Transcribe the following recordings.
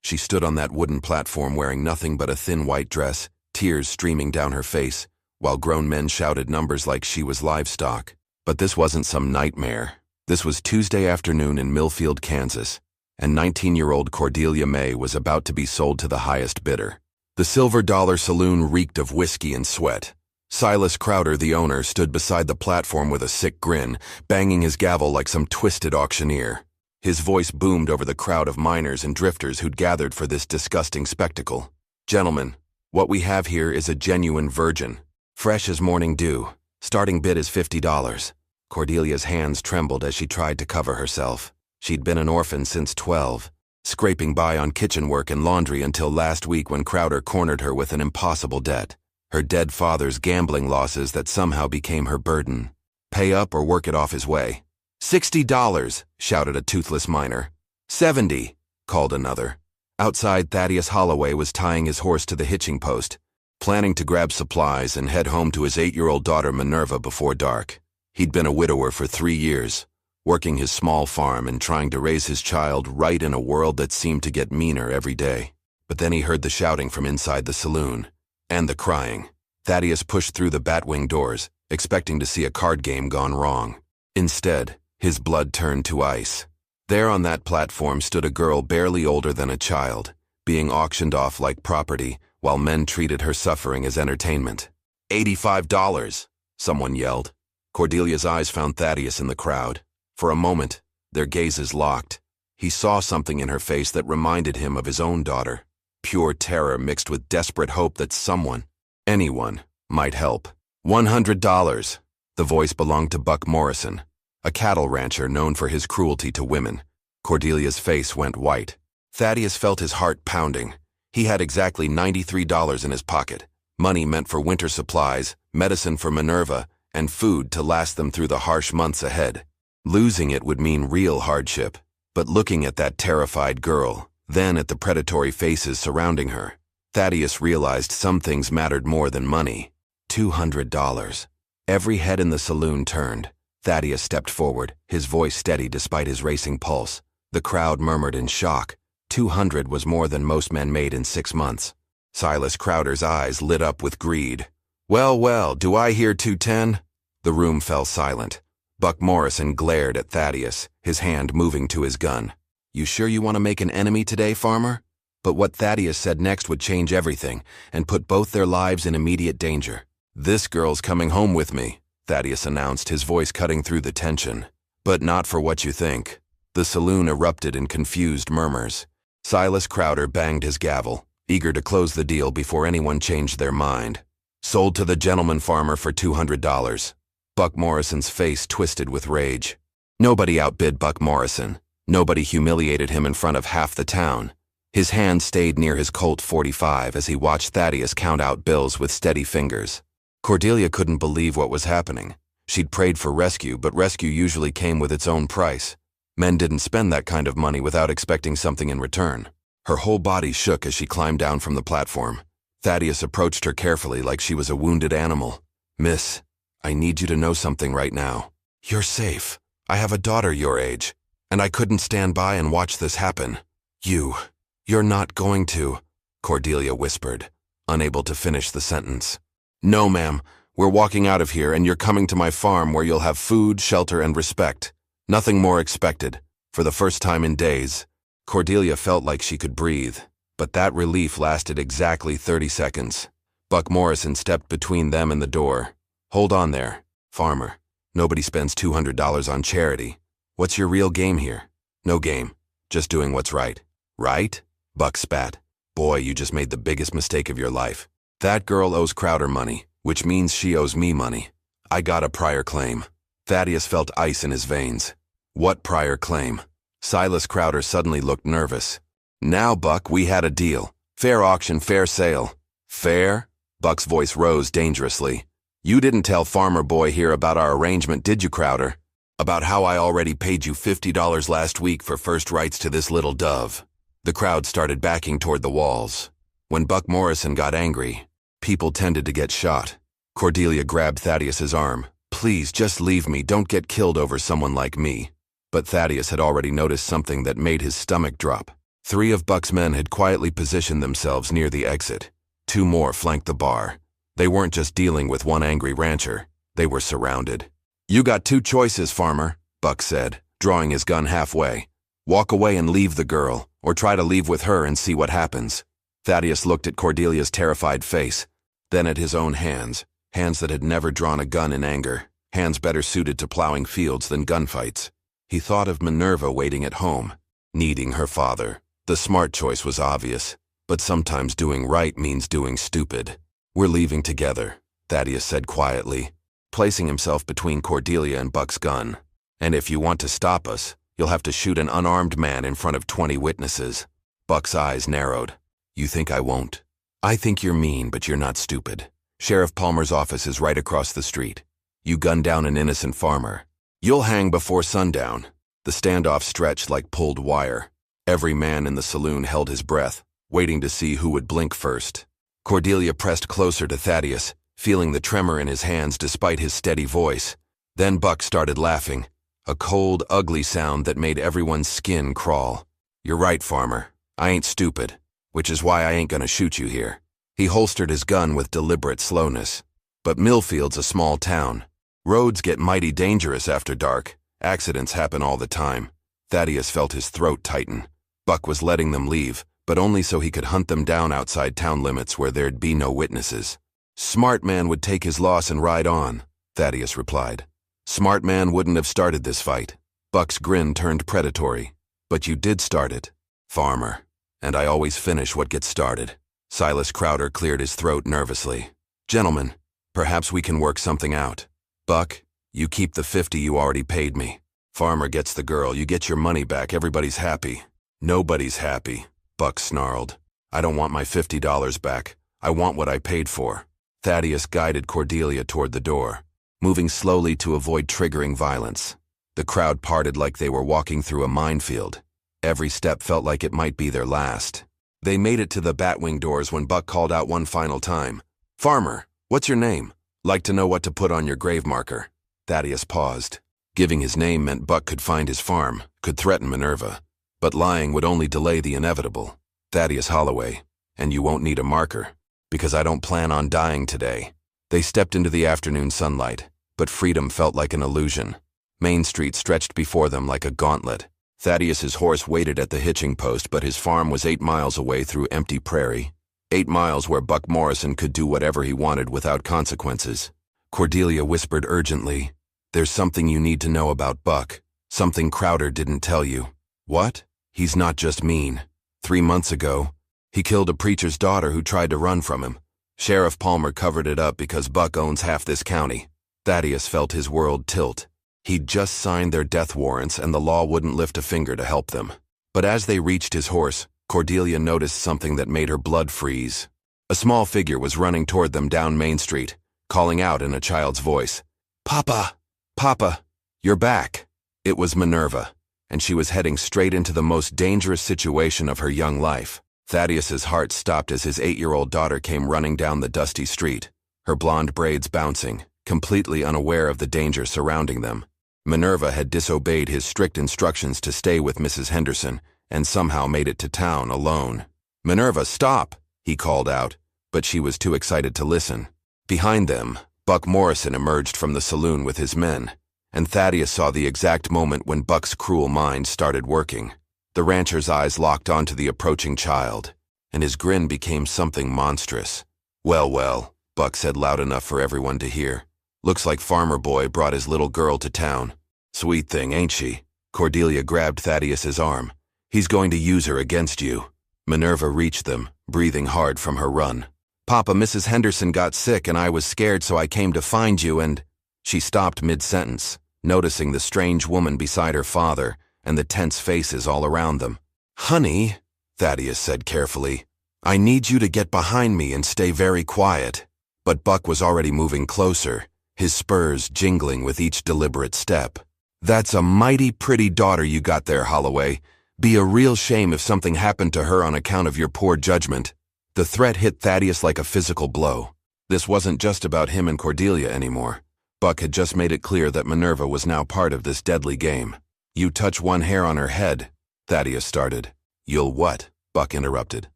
She stood on that wooden platform wearing nothing but a thin white dress, tears streaming down her face, while grown men shouted numbers like she was livestock. But this wasn't some nightmare. This was Tuesday afternoon in Millfield, Kansas, and 19-year-old Cordelia May was about to be sold to the highest bidder. The Silver Dollar Saloon reeked of whiskey and sweat. Silas Crowder, the owner, stood beside the platform with a sick grin, banging his gavel like some twisted auctioneer. His voice boomed over the crowd of miners and drifters who'd gathered for this disgusting spectacle. "Gentlemen, what we have here is a genuine virgin, fresh as morning dew. Starting bid is $50. Cordelia's hands trembled as she tried to cover herself. She'd been an orphan since 12, scraping by on kitchen work and laundry until last week when Crowder cornered her with an impossible debt. Her dead father's gambling losses that somehow became her burden. Pay up or work it off his way. $60, shouted a toothless miner. $70, called another. Outside, Thaddeus Holloway was tying his horse to the hitching post, planning to grab supplies and head home to his 8-year-old daughter Minerva before dark. He'd been a widower for 3 years, working his small farm and trying to raise his child right in a world that seemed to get meaner every day. But then he heard the shouting from inside the saloon. And the crying. Thaddeus pushed through the batwing doors, expecting to see a card game gone wrong. Instead, his blood turned to ice. There on that platform stood a girl barely older than a child, being auctioned off like property, while men treated her suffering as entertainment. $85, someone yelled. Cordelia's eyes found Thaddeus in the crowd. For a moment, their gazes locked. He saw something in her face that reminded him of his own daughter. Pure terror mixed with desperate hope that someone, anyone, might help. $100. The voice belonged to Buck Morrison, a cattle rancher known for his cruelty to women. Cordelia's face went white. Thaddeus felt his heart pounding. He had exactly $93 in his pocket, money meant for winter supplies, medicine for Minerva, and food to last them through the harsh months ahead. Losing it would mean real hardship, but looking at that terrified girl, then at the predatory faces surrounding her, Thaddeus realized some things mattered more than money. $200. Every head in the saloon turned. Thaddeus stepped forward, his voice steady despite his racing pulse. The crowd murmured in shock. 200 was more than most men made in 6 months. Silas Crowder's eyes lit up with greed. Well, do I hear 210? The room fell silent. Buck Morrison glared at Thaddeus, his hand moving to his gun. "You sure you want to make an enemy today, farmer?" But what Thaddeus said next would change everything and put both their lives in immediate danger. "This girl's coming home with me," Thaddeus announced, his voice cutting through the tension. "But not for what you think." The saloon erupted in confused murmurs. Silas Crowder banged his gavel, eager to close the deal before anyone changed their mind. "Sold to the gentleman farmer for $200. Buck Morrison's face twisted with rage. Nobody outbid Buck Morrison. Nobody humiliated him in front of half the town. His hand stayed near his Colt .45 as he watched Thaddeus count out bills with steady fingers. Cordelia couldn't believe what was happening. She'd prayed for rescue, but rescue usually came with its own price. Men didn't spend that kind of money without expecting something in return. Her whole body shook as she climbed down from the platform. Thaddeus approached her carefully like she was a wounded animal. "Miss, I need you to know something right now. You're safe. I have a daughter your age, and I couldn't stand by and watch this happen. You're not going to," Cordelia whispered, unable to finish the sentence. "No, ma'am. We're walking out of here, and you're coming to my farm where you'll have food, shelter, and respect. Nothing more expected. For the first time in days." Cordelia felt like she could breathe, but that relief lasted exactly 30 seconds. Buck Morrison stepped between them and the door. "Hold on there, farmer. Nobody spends $200 on charity. What's your real game here?" "No game. Just doing what's right." "Right?" Buck spat. "Boy, you just made the biggest mistake of your life. That girl owes Crowder money, which means she owes me money. I got a prior claim." Thaddeus felt ice in his veins. "What prior claim?" Silas Crowder suddenly looked nervous. "Now, Buck, we had a deal. Fair auction, fair sale." "Fair?" Buck's voice rose dangerously. "You didn't tell Farmer Boy here about our arrangement, did you, Crowder? About how I already paid you $50 last week for first rights to this little dove." The crowd started backing toward the walls. When Buck Morrison got angry, people tended to get shot. Cordelia grabbed Thaddeus's arm. "Please, just leave me. Don't get killed over someone like me." But Thaddeus had already noticed something that made his stomach drop. 3 of Buck's men had quietly positioned themselves near the exit. 2 more flanked the bar. They weren't just dealing with one angry rancher. They were surrounded. "You got 2 choices, farmer," Buck said, drawing his gun halfway. "Walk away and leave the girl, or try to leave with her and see what happens." Thaddeus looked at Cordelia's terrified face, then at his own hands that had never drawn a gun in anger, hands better suited to plowing fields than gunfights. He thought of Minerva waiting at home, needing her father. The smart choice was obvious, but sometimes doing right means doing stupid. "We're leaving together," Thaddeus said quietly, placing himself between Cordelia and Buck's gun. "And if you want to stop us, you'll have to shoot an unarmed man in front of 20 witnesses." Buck's eyes narrowed. "You think I won't?" "I think you're mean, but you're not stupid. Sheriff Palmer's office is right across the street. You gun down an innocent farmer. You'll hang before sundown." The standoff stretched like pulled wire. Every man in the saloon held his breath, waiting to see who would blink first. Cordelia pressed closer to Thaddeus, feeling the tremor in his hands despite his steady voice. Then Buck started laughing, a cold, ugly sound that made everyone's skin crawl. "You're right, farmer. I ain't stupid, which is why I ain't gonna shoot you here." He holstered his gun with deliberate slowness. "But Millfield's a small town. Roads get mighty dangerous after dark. Accidents happen all the time." Thaddeus felt his throat tighten. Buck was letting them leave, but only so he could hunt them down outside town limits where there'd be no witnesses. "Smart man would take his loss and ride on," Thaddeus replied. "Smart man wouldn't have started this fight." Buck's grin turned predatory. "But you did start it, farmer. And I always finish what gets started." Silas Crowder cleared his throat nervously. "Gentlemen, perhaps we can work something out. Buck, you keep the 50 you already paid me. Farmer gets the girl, you get your money back, everybody's happy." "Nobody's happy," Buck snarled. "I don't want my $50 back. I want what I paid for." Thaddeus guided Cordelia toward the door, moving slowly to avoid triggering violence. The crowd parted like they were walking through a minefield. Every step felt like it might be their last. They made it to the Batwing doors when Buck called out one final time. "Farmer, what's your name? Like to know what to put on your grave marker." Thaddeus paused. Giving his name meant Buck could find his farm, could threaten Minerva. But lying would only delay the inevitable. "Thaddeus Holloway, and you won't need a marker, because I don't plan on dying today." They stepped into the afternoon sunlight, but freedom felt like an illusion. Main Street stretched before them like a gauntlet. Thaddeus's horse waited at the hitching post, but his farm was 8 miles away through empty prairie. 8 miles where Buck Morrison could do whatever he wanted without consequences. Cordelia whispered urgently, "There's something you need to know about Buck. Something Crowder didn't tell you." "What?" "He's not just mean. 3 months ago, he killed a preacher's daughter who tried to run from him. Sheriff Palmer covered it up because Buck owns half this county." Thaddeus felt his world tilt. He'd just signed their death warrants and the law wouldn't lift a finger to help them. But as they reached his horse, Cordelia noticed something that made her blood freeze. A small figure was running toward them down Main Street, calling out in a child's voice, "Papa! Papa! You're back!" It was Minerva, and she was heading straight into the most dangerous situation of her young life. Thaddeus's heart stopped as his 8-year-old daughter came running down the dusty street, her blonde braids bouncing, completely unaware of the danger surrounding them. Minerva had disobeyed his strict instructions to stay with Mrs. Henderson and somehow made it to town alone. "Minerva, stop!" he called out, but she was too excited to listen. Behind them, Buck Morrison emerged from the saloon with his men, and Thaddeus saw the exact moment when Buck's cruel mind started working. The rancher's eyes locked onto the approaching child, and his grin became something monstrous. "Well, well," Buck said loud enough for everyone to hear. "Looks like Farmer Boy brought his little girl to town. Sweet thing, ain't she?" Cordelia grabbed Thaddeus's arm. "He's going to use her against you." Minerva reached them, breathing hard from her run. "Papa, Mrs. Henderson got sick and I was scared, so I came to find you and—" She stopped mid-sentence, noticing the strange woman beside her father and the tense faces all around them. "Honey," Thaddeus said carefully, "I need you to get behind me and stay very quiet." But Buck was already moving closer, his spurs jingling with each deliberate step. "That's a mighty pretty daughter you got there, Holloway. Be a real shame if something happened to her on account of your poor judgment." The threat hit Thaddeus like a physical blow. This wasn't just about him and Cordelia anymore. Buck had just made it clear that Minerva was now part of this deadly game. "You touch one hair on her head," Thaddeus started. You'll what? Buck interrupted.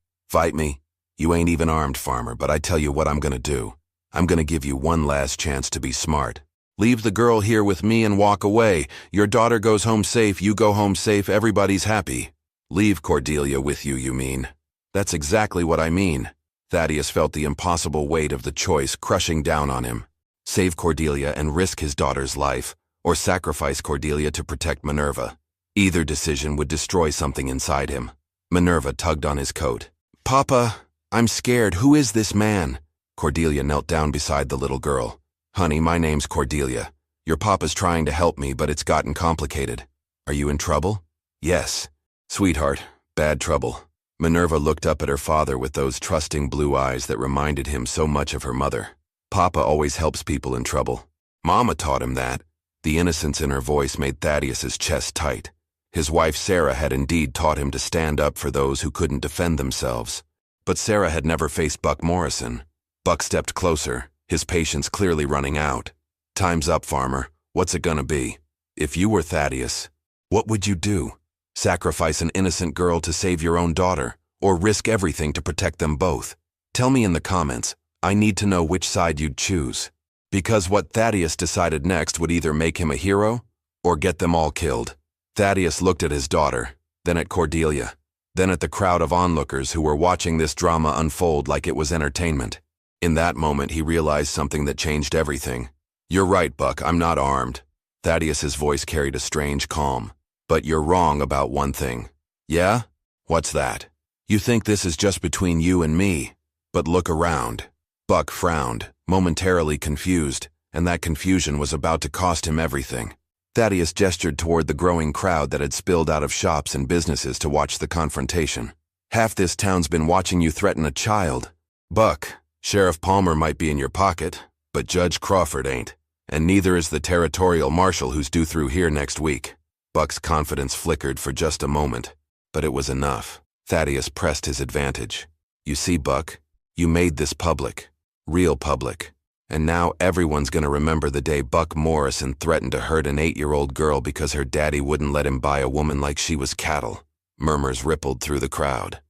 Fight me? You ain't even armed, farmer, but I tell you what I'm gonna do. I'm gonna give you one last chance to be smart. Leave the girl here with me and walk away. Your daughter goes home safe, you go home safe, everybody's happy. Leave Cordelia with you, you mean? That's exactly what I mean. Thaddeus felt the impossible weight of the choice crushing down on him. Save Cordelia and risk his daughter's life, or sacrifice Cordelia to protect Minerva. Either decision would destroy something inside him. Minerva tugged on his coat. Papa, I'm scared. Who is this man? Cordelia knelt down beside the little girl. Honey, my name's Cordelia. Your papa's trying to help me, but it's gotten complicated. Are you in trouble? Yes. Sweetheart, bad trouble. Minerva looked up at her father with those trusting blue eyes that reminded him so much of her mother. Papa always helps people in trouble. Mama taught him that. The innocence in her voice made Thaddeus's chest tight. His wife Sarah had indeed taught him to stand up for those who couldn't defend themselves. But Sarah had never faced Buck Morrison. Buck stepped closer, his patience clearly running out. Time's up, farmer. What's it gonna be? If you were Thaddeus, what would you do? Sacrifice an innocent girl to save your own daughter, or risk everything to protect them both? Tell me in the comments. I need to know which side you'd choose. Because what Thaddeus decided next would either make him a hero, or get them all killed. Thaddeus looked at his daughter, then at Cordelia, then at the crowd of onlookers who were watching this drama unfold like it was entertainment. In that moment, he realized something that changed everything. You're right, Buck, I'm not armed. Thaddeus's voice carried a strange calm. But you're wrong about one thing. Yeah? What's that? You think this is just between you and me. But look around. Buck frowned, momentarily confused, and that confusion was about to cost him everything. Thaddeus gestured toward the growing crowd that had spilled out of shops and businesses to watch the confrontation. Half this town's been watching you threaten a child. Buck, Sheriff Palmer might be in your pocket, but Judge Crawford ain't. And neither is the territorial marshal who's due through here next week. Buck's confidence flickered for just a moment, but it was enough. Thaddeus pressed his advantage. You see, Buck, you made this public. Real public. And now everyone's gonna remember the day Buck Morrison threatened to hurt an 8-year-old girl because her daddy wouldn't let him buy a woman like she was cattle. Murmurs rippled through the crowd.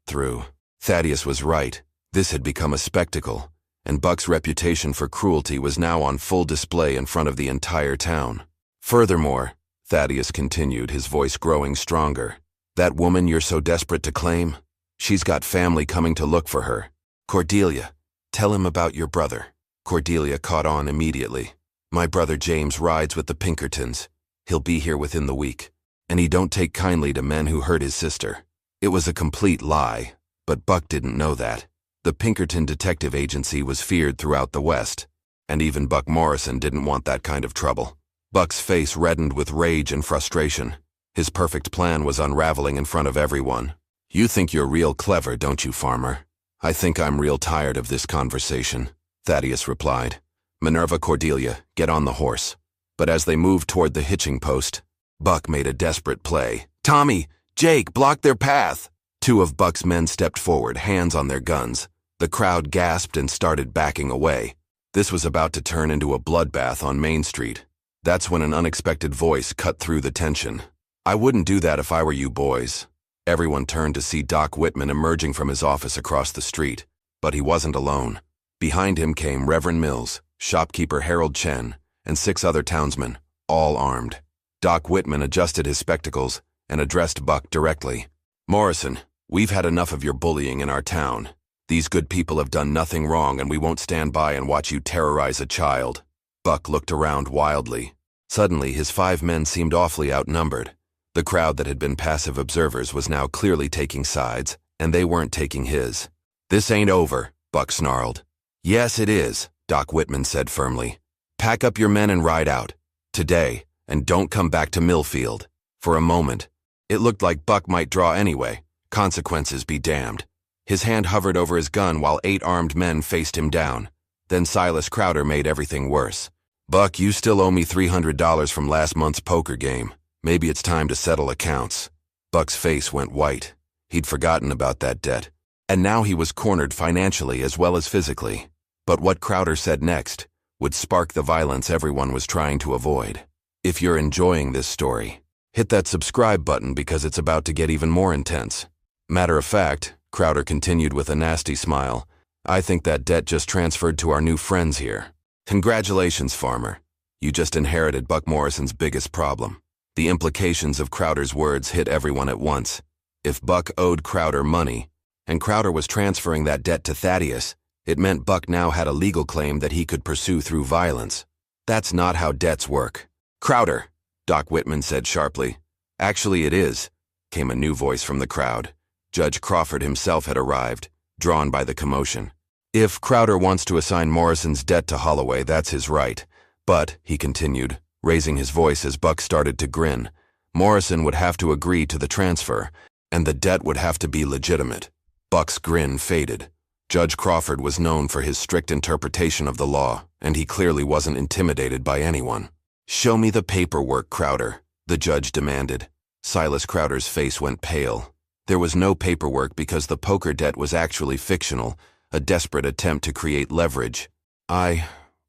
Thaddeus was right. This had become a spectacle, and Buck's reputation for cruelty was now on full display in front of the entire town. Furthermore, Thaddeus continued, his voice growing stronger, that woman you're so desperate to claim, she's got family coming to look for her. Cordelia, tell him about your brother. Cordelia caught on immediately. My brother James rides with the Pinkertons. He'll be here within the week. And he don't take kindly to men who hurt his sister. It was a complete lie, but Buck didn't know that. The Pinkerton Detective Agency was feared throughout the West, and even Buck Morrison didn't want that kind of trouble. Buck's face reddened with rage and frustration. His perfect plan was unraveling in front of everyone. You think you're real clever, don't you, farmer? I think I'm real tired of this conversation, Thaddeus replied. Minerva, Cordelia, get on the horse. But as they moved toward the hitching post, Buck made a desperate play. Tommy, Jake, block their path! 2 of Buck's men stepped forward, hands on their guns. The crowd gasped and started backing away. This was about to turn into a bloodbath on Main Street. That's when an unexpected voice cut through the tension. I wouldn't do that if I were you boys. Everyone turned to see Doc Whitman emerging from his office across the street, but he wasn't alone. Behind him came Reverend Mills, shopkeeper Harold Chen, and 6 other townsmen, all armed. Doc Whitman adjusted his spectacles and addressed Buck directly. Morrison, we've had enough of your bullying in our town. These good people have done nothing wrong, and we won't stand by and watch you terrorize a child. Buck looked around wildly. Suddenly, his 5 men seemed awfully outnumbered. The crowd that had been passive observers was now clearly taking sides, and they weren't taking his. This ain't over, Buck snarled. Yes, it is, Doc Whitman said firmly. Pack up your men and ride out. Today, and don't come back to Millfield. For a moment, it looked like Buck might draw anyway. Consequences be damned. His hand hovered over his gun while 8 armed men faced him down. Then Silas Crowder made everything worse. Buck, you still owe me $300 from last month's poker game. Maybe it's time to settle accounts. Buck's face went white. He'd forgotten about that debt. And now he was cornered financially as well as physically. But what Crowder said next would spark the violence everyone was trying to avoid. If you're enjoying this story, hit that subscribe button because it's about to get even more intense. Matter of fact, Crowder continued with a nasty smile, I think that debt just transferred to our new friends here. Congratulations, farmer. You just inherited Buck Morrison's biggest problem. The implications of Crowder's words hit everyone at once. If Buck owed Crowder money, and Crowder was transferring that debt to Thaddeus, it meant Buck now had a legal claim that he could pursue through violence. That's not how debts work. Crowder, Doc Whitman said sharply. Actually, it is, came a new voice from the crowd. Judge Crawford himself had arrived, drawn by the commotion. If Crowder wants to assign Morrison's debt to Holloway, that's his right. But, he continued, raising his voice as Buck started to grin, Morrison would have to agree to the transfer, and the debt would have to be legitimate. Buck's grin faded. Judge Crawford was known for his strict interpretation of the law, and he clearly wasn't intimidated by anyone. Show me the paperwork, Crowder, the judge demanded. Silas Crowder's face went pale. There was no paperwork because the poker debt was actually fictional, a desperate attempt to create leverage.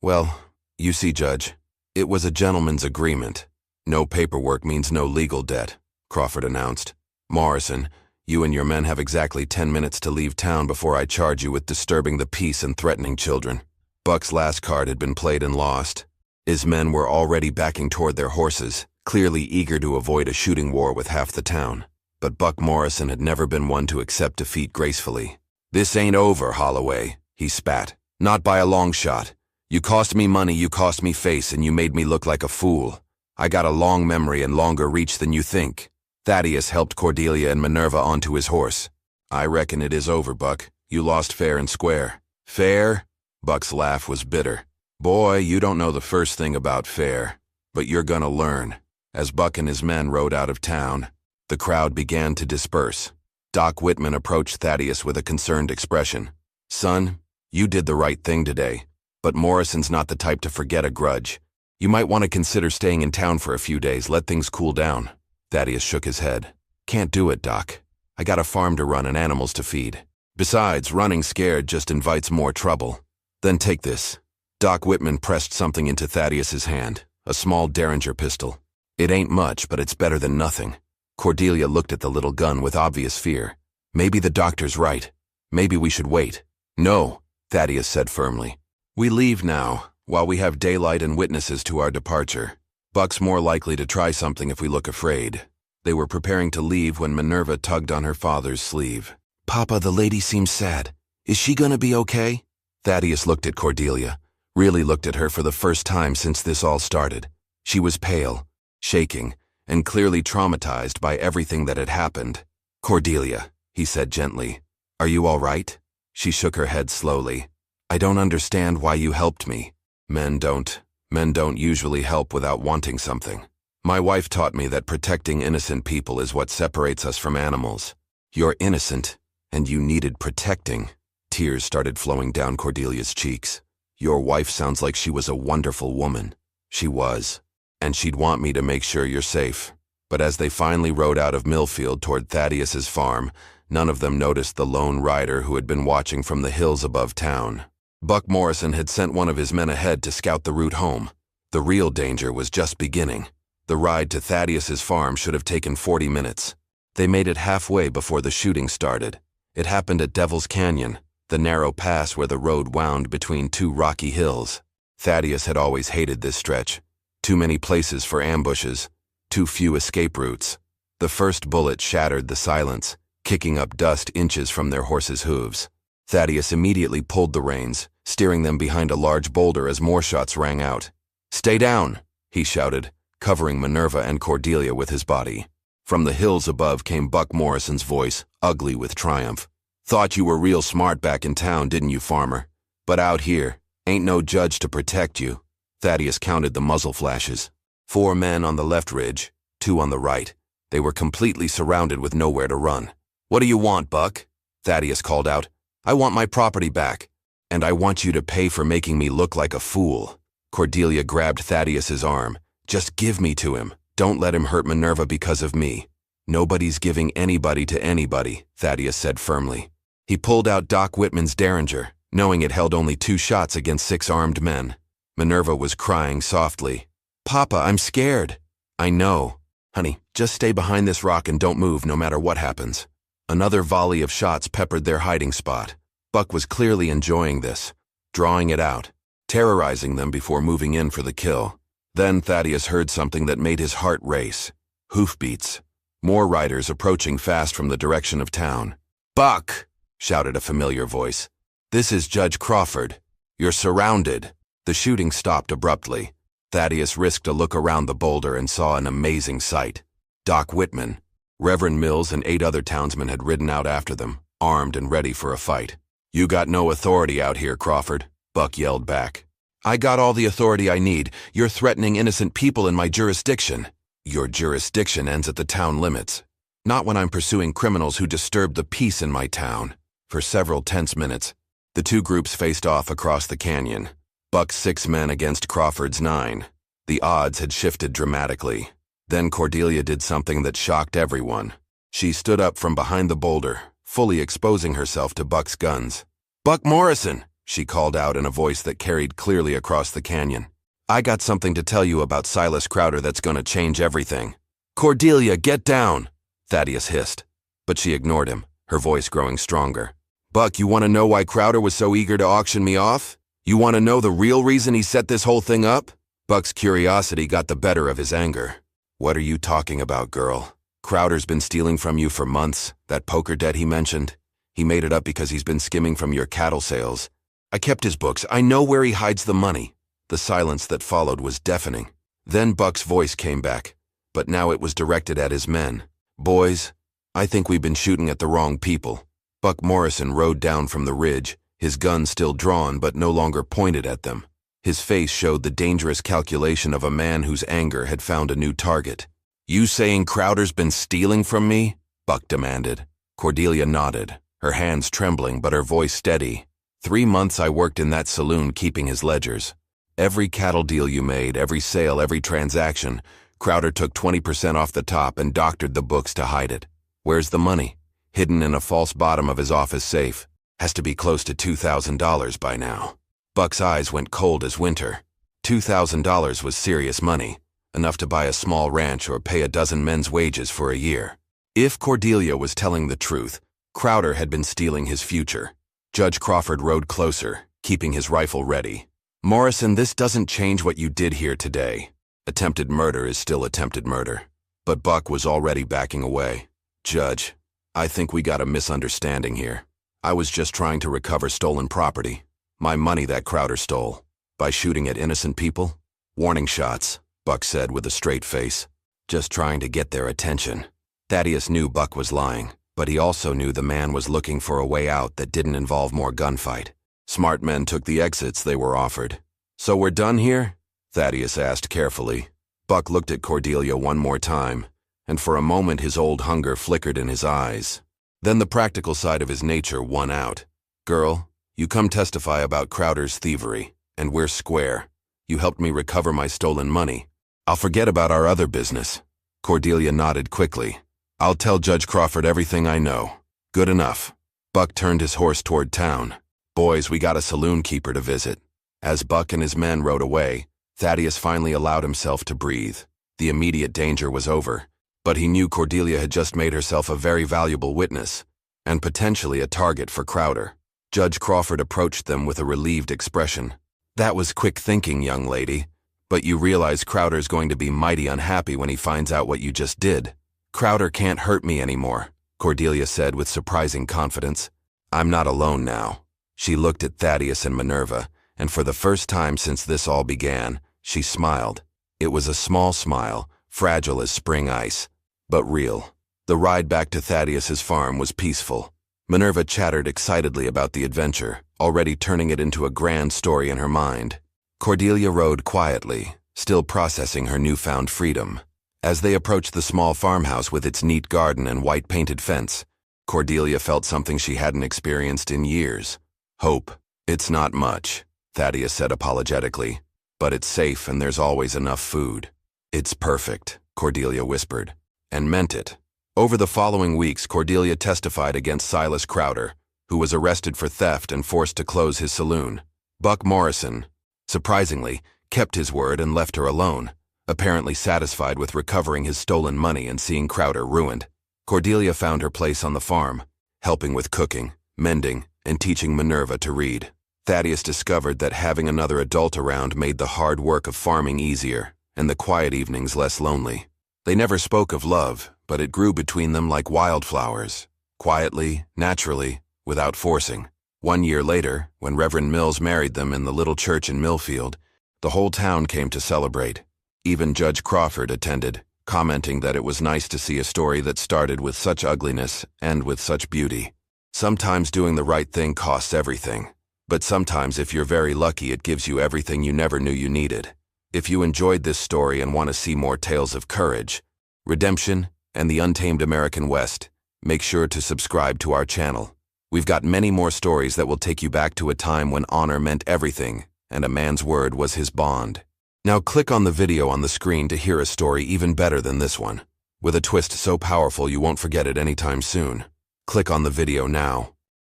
Well, you see, Judge, it was a gentleman's agreement. No paperwork means no legal debt, Crawford announced. Morrison, you and your men have exactly 10 minutes to leave town before I charge you with disturbing the peace and threatening children. Buck's last card had been played and lost. His men were already backing toward their horses, clearly eager to avoid a shooting war with half the town. But Buck Morrison had never been one to accept defeat gracefully. This ain't over, Holloway, he spat. Not by a long shot. You cost me money, you cost me face, and you made me look like a fool. I got a long memory and longer reach than you think. Thaddeus helped Cordelia and Minerva onto his horse. I reckon it is over, Buck. You lost fair and square. Fair? Buck's laugh was bitter. Boy, you don't know the first thing about fair. But you're gonna learn. As Buck and his men rode out of town, the crowd began to disperse. Doc Whitman approached Thaddeus with a concerned expression. Son, you did the right thing today, but Morrison's not the type to forget a grudge. You might want to consider staying in town for a few days, let things cool down. Thaddeus shook his head. Can't do it, Doc. I got a farm to run and animals to feed. Besides, running scared just invites more trouble. Then take this. Doc Whitman pressed something into Thaddeus's hand, a small Derringer pistol. It ain't much, but it's better than nothing. Cordelia looked at the little gun with obvious fear. Maybe the doctor's right. Maybe we should wait. No, Thaddeus said firmly. We leave now, while we have daylight and witnesses to our departure. Buck's more likely to try something if we look afraid. They were preparing to leave when Minerva tugged on her father's sleeve. Papa, the lady seems sad. Is she gonna be okay? Thaddeus looked at Cordelia, really looked at her for the first time since this all started. She was pale, shaking, and clearly traumatized by everything that had happened. Cordelia, he said gently, are you all right? She shook her head slowly. I don't understand why you helped me. Men don't usually help without wanting something. My wife taught me that protecting innocent people is what separates us from animals. You're innocent, and you needed protecting. Tears started flowing down Cordelia's cheeks. Your wife sounds like she was a wonderful woman. She was. And she'd want me to make sure you're safe. But as they finally rode out of Millfield toward Thaddeus's farm, none of them noticed the lone rider who had been watching from the hills above town. Buck Morrison had sent one of his men ahead to scout the route home. The real danger was just beginning. The ride to Thaddeus's farm should have taken 40 minutes. They made it halfway before the shooting started. It happened at Devil's Canyon, the narrow pass where the road wound between two rocky hills. Thaddeus had always hated this stretch. Too many places for ambushes, too few escape routes. The first bullet shattered the silence, kicking up dust inches from their horses' hooves. Thaddeus immediately pulled the reins, steering them behind a large boulder as more shots rang out. Stay down, he shouted, covering Minerva and Cordelia with his body. From the hills above came Buck Morrison's voice, ugly with triumph. Thought you were real smart back in town, didn't you, farmer? But out here, ain't no judge to protect you. Thaddeus counted the muzzle flashes. 4 men on the left ridge, 2 on the right. They were completely surrounded with nowhere to run. What do you want, Buck? Thaddeus called out. I want my property back. And I want you to pay for making me look like a fool. Cordelia grabbed Thaddeus's arm. Just give me to him. Don't let him hurt Minerva because of me. Nobody's giving anybody to anybody, Thaddeus said firmly. He pulled out Doc Whitman's Derringer, knowing it held only 2 shots against 6 armed men. Minerva was crying softly. Papa, I'm scared. I know. Honey, just stay behind this rock and don't move no matter what happens. Another volley of shots peppered their hiding spot. Buck was clearly enjoying this, drawing it out, terrorizing them before moving in for the kill. Then Thaddeus heard something that made his heart race. Hoofbeats. More riders approaching fast from the direction of town. "Buck!" shouted a familiar voice. "This is Judge Crawford. You're surrounded." The shooting stopped abruptly. Thaddeus risked a look around the boulder and saw an amazing sight. Doc Whitman, Reverend Mills, and 8 other townsmen had ridden out after them, armed and ready for a fight. "You got no authority out here, Crawford," Buck yelled back. "I got all the authority I need. You're threatening innocent people in my jurisdiction." "Your jurisdiction ends at the town limits. Not when I'm pursuing criminals who disturbed the peace in my town." For several tense minutes, the two groups faced off across the canyon. Buck's 6 men against Crawford's 9. The odds had shifted dramatically. Then Cordelia did something that shocked everyone. She stood up from behind the boulder, fully exposing herself to Buck's guns. "Buck Morrison!" she called out in a voice that carried clearly across the canyon. "I got something to tell you about Silas Crowder that's gonna change everything." "Cordelia, get down!" Thaddeus hissed. But she ignored him, her voice growing stronger. "Buck, you want to know why Crowder was so eager to auction me off? You want to know the real reason he set this whole thing up?" Buck's curiosity got the better of his anger. "What are you talking about, girl? Crowder's been stealing from you for months, that poker debt he mentioned. He made it up because he's been skimming from your cattle sales. I kept his books. I know where he hides the money." The silence that followed was deafening. Then Buck's voice came back, but now it was directed at his men. "Boys, I think we've been shooting at the wrong people." Buck Morrison rode down from the ridge, his gun still drawn but no longer pointed at them. His face showed the dangerous calculation of a man whose anger had found a new target. "You saying Crowder's been stealing from me?" Buck demanded. Cordelia nodded, her hands trembling but her voice steady. 3 months I worked in that saloon keeping his ledgers. Every cattle deal you made, every sale, every transaction, Crowder took 20% off the top and doctored the books to hide it. Where's the money? Hidden in a false bottom of his office safe. Has to be close to $2,000 by now. Buck's eyes went cold as winter. $2,000 was serious money, enough to buy a small ranch or pay a dozen men's wages for a year. If Cordelia was telling the truth, Crowder had been stealing his future. Judge Crawford rode closer, keeping his rifle ready. "Morrison, this doesn't change what you did here today. Attempted murder is still attempted murder." But Buck was already backing away. "Judge, I think we got a misunderstanding here. I was just trying to recover stolen property. My money that Crowder stole. By shooting at innocent people? Warning shots," Buck said with a straight face. "Just trying to get their attention." Thaddeus knew Buck was lying, but he also knew the man was looking for a way out that didn't involve more gunfight. Smart men took the exits they were offered. "So we're done here?" Thaddeus asked carefully. Buck looked at Cordelia one more time, and for a moment his old hunger flickered in his eyes. Then the practical side of his nature won out. "Girl, you come testify about Crowder's thievery, and we're square. You helped me recover my stolen money. I'll forget about our other business." Cordelia nodded quickly. "I'll tell Judge Crawford everything I know." "Good enough." Buck turned his horse toward town. "Boys, we got a saloon keeper to visit." As Buck and his men rode away, Thaddeus finally allowed himself to breathe. The immediate danger was over, but he knew Cordelia had just made herself a very valuable witness, and potentially a target for Crowder. Judge Crawford approached them with a relieved expression. "That was quick thinking, young lady, but you realize Crowder's going to be mighty unhappy when he finds out what you just did." "Crowder can't hurt me anymore," Cordelia said with surprising confidence. "I'm not alone now." She looked at Thaddeus and Minerva, and for the first time since this all began, she smiled. It was a small smile, fragile as spring ice, but real. The ride back to Thaddeus's farm was peaceful. Minerva chattered excitedly about the adventure, already turning it into a grand story in her mind. Cordelia rode quietly, still processing her newfound freedom. As they approached the small farmhouse with its neat garden and white-painted fence, Cordelia felt something she hadn't experienced in years. Hope. "It's not much," Thaddeus said apologetically, "but it's safe and there's always enough food." "It's perfect," Cordelia whispered, and meant it. Over the following weeks, Cordelia testified against Silas Crowder, who was arrested for theft and forced to close his saloon. Buck Morrison, surprisingly, kept his word and left her alone, apparently satisfied with recovering his stolen money and seeing Crowder ruined. Cordelia found her place on the farm, helping with cooking, mending, and teaching Minerva to read. Thaddeus discovered that having another adult around made the hard work of farming easier, and the quiet evenings less lonely. They never spoke of love, but it grew between them like wildflowers, quietly, naturally, without forcing. 1 year later, when Reverend Mills married them in the little church in Millfield, the whole town came to celebrate. Even Judge Crawford attended, commenting that it was nice to see a story that started with such ugliness and with such beauty. Sometimes doing the right thing costs everything, but sometimes if you're very lucky it gives you everything you never knew you needed. If you enjoyed this story and want to see more tales of courage, redemption, and the untamed American West, make sure to subscribe to our channel. We've got many more stories that will take you back to a time when honor meant everything, and a man's word was his bond. Now click on the video on the screen to hear a story even better than this one, with a twist so powerful you won't forget it anytime soon. Click on the video now.